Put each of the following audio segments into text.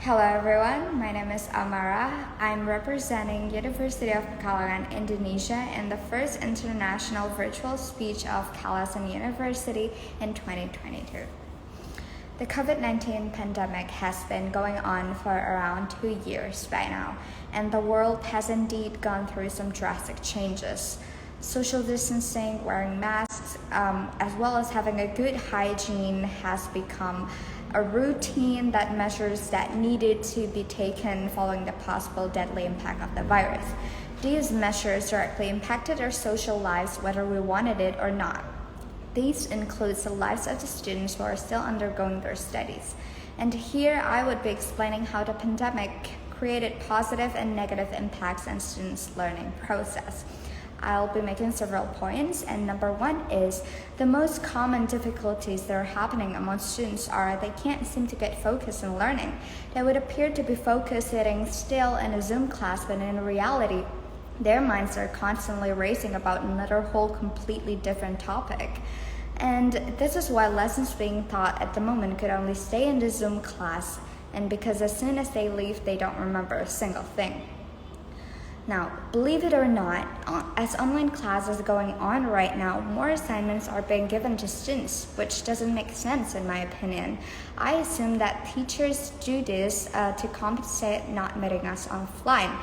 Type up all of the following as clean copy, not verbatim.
Hello everyone, my name is Amara. I'm representing University of Kalasin, Indonesia in the first international virtual speech of Kalasin University in 2022. The COVID-19 pandemic has been going on for around 2 years by now, and the world has indeed gone through some drastic changes. Social distancing, wearing masks, as well as having a good hygiene has become a routine that measures that needed to be taken following the possible deadly impact of the virus. These measures directly impacted our social lives whether we wanted it or not. These include the lives of the students who are still undergoing their studies. And here I would be explaining how the pandemic created positive and negative impacts on students' learning process. I'll be making several points, and number one is the most common difficulties that are happening among students are they can't seem to get focused in learning. They would appear to be focused sitting still in a Zoom class, but in reality, their minds are constantly racing about another whole completely different topic. And this is why lessons being taught at the moment could only stay in the Zoom class, and because as soon as they leave, they don't remember a single thing. Now, believe it or not, as online classes are going on right now, more assignments are being given to students, which doesn't make sense in my opinion. I assume that teachers do this to compensate not meeting us offline.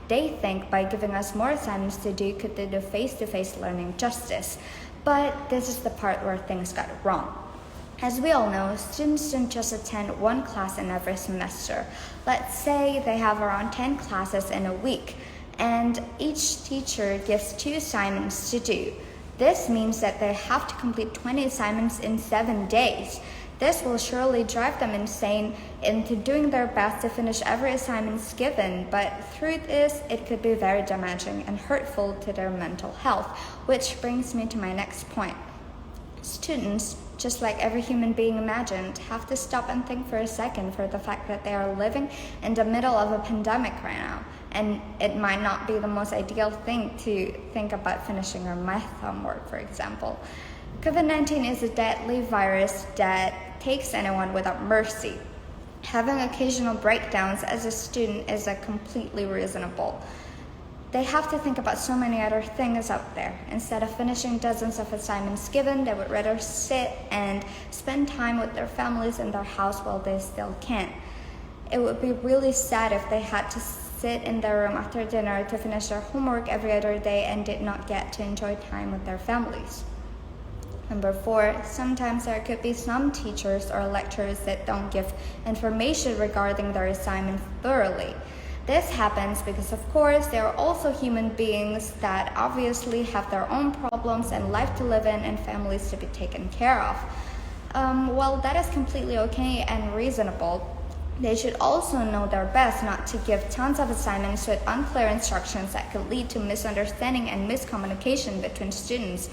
They think by giving us more assignments to do could do the face-to-face learning justice. But this is the part where things got wrong. As we all know, students don't just attend one class in every semester. Let's say they have around 10 classes in a week, and each teacher gives 2 assignments to do. This means that they have to complete 20 assignments in 7 days. This will surely drive them insane into doing their best to finish every assignment given, but through this, it could be very damaging and hurtful to their mental health, which brings me to my next point. Students, just like every human being imagined, have to stop and think for a second for the fact that they are living in the middle of a pandemic right now. And it might not be the most ideal thing to think about finishing your math homework, for example. COVID-19 is a deadly virus that takes anyone without mercy. Having occasional breakdowns as a student is completely reasonable. They have to think about so many other things out there. Instead of finishing dozens of assignments given, they would rather sit and spend time with their families in their house while they still can. It would be really sad if they had to sit in their room after dinner to finish their homework every other day and did not get to enjoy time with their families. Number 4, sometimes there could be some teachers or lecturers that don't give information regarding their assignment thoroughly. This happens because, of course, they are also human beings that obviously have their own problems and life to live in and families to be taken care of. Well, that is completely okay and reasonable. They should also know their best not to give tons of assignments with unclear instructions that could lead to misunderstanding and miscommunication between students.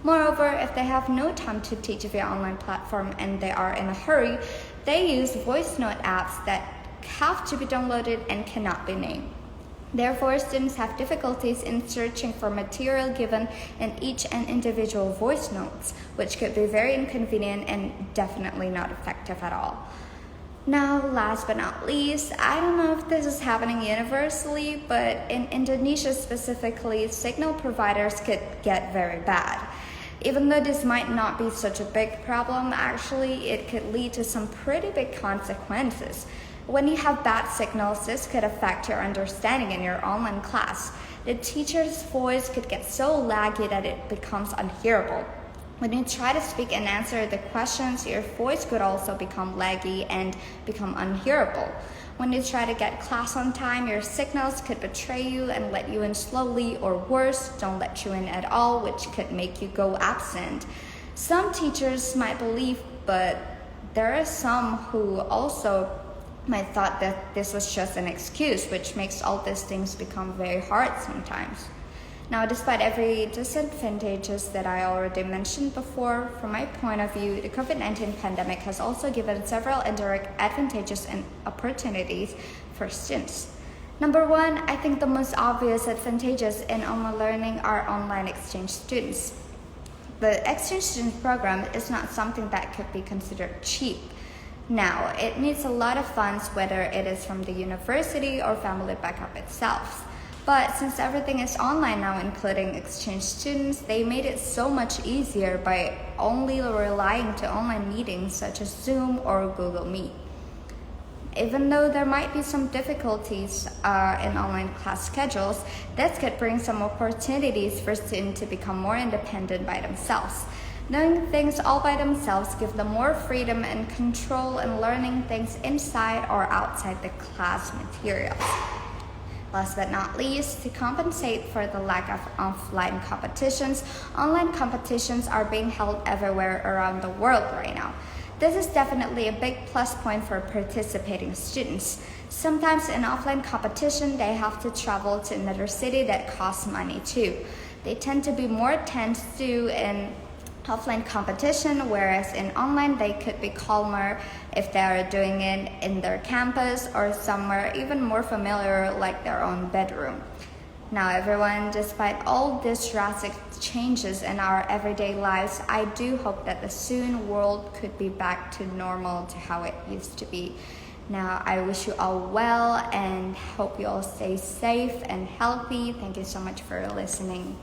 Moreover, if they have no time to teach via online platform and they are in a hurry, they use voice note apps that have to be downloaded and cannot be named. Therefore, students have difficulties in searching for material given in each and individual voice notes, which could be very inconvenient and definitely not effective at all. Now, last but not least, I don't know if this is happening universally, but in Indonesia specifically, signal providers could get very bad. Even though this might not be such a big problem, actually, it could lead to some pretty big consequences. When you have bad signals, this could affect your understanding in your online class. The teacher's voice could get so laggy that it becomes unhearable. When you try to speak and answer the questions, your voice could also become laggy and become unhearable. When you try to get class on time, your signals could betray you and let you in slowly, or worse, don't let you in at all, which could make you go absent. Some teachers might believe, but there are some who also might thought that this was just an excuse, which makes all these things become very hard sometimes. Now, despite every disadvantages that I already mentioned before, from my point of view, the COVID-19 pandemic has also given several indirect advantages and opportunities for students. Number 1, I think the most obvious advantages in online learning are online exchange students. The exchange student program is not something that could be considered cheap. Now, it needs a lot of funds, whether it is from the university or family backup itself. But since everything is online now, including exchange students, they made it so much easier by only relying to online meetings such as Zoom or Google Meet. Even though there might be some difficulties in online class schedules, this could bring some opportunities for students to become more independent by themselves. Knowing things all by themselves give them more freedom and control in learning things inside or outside the class materials. Last but not least, to compensate for the lack of offline competitions, online competitions are being held everywhere around the world right now. This is definitely a big plus point for participating students. Sometimes in offline competition, they have to travel to another city that costs money too. They tend to be more tense too in offline competition, whereas in online they could be calmer if they are doing it in their campus or somewhere even more familiar like their own bedroom. Now everyone, despite all these drastic changes in our everyday lives, I do hope that the soon world could be back to normal, to how it used to be. Now I wish you all well and hope you all stay safe and healthy. Thank you so much for listening.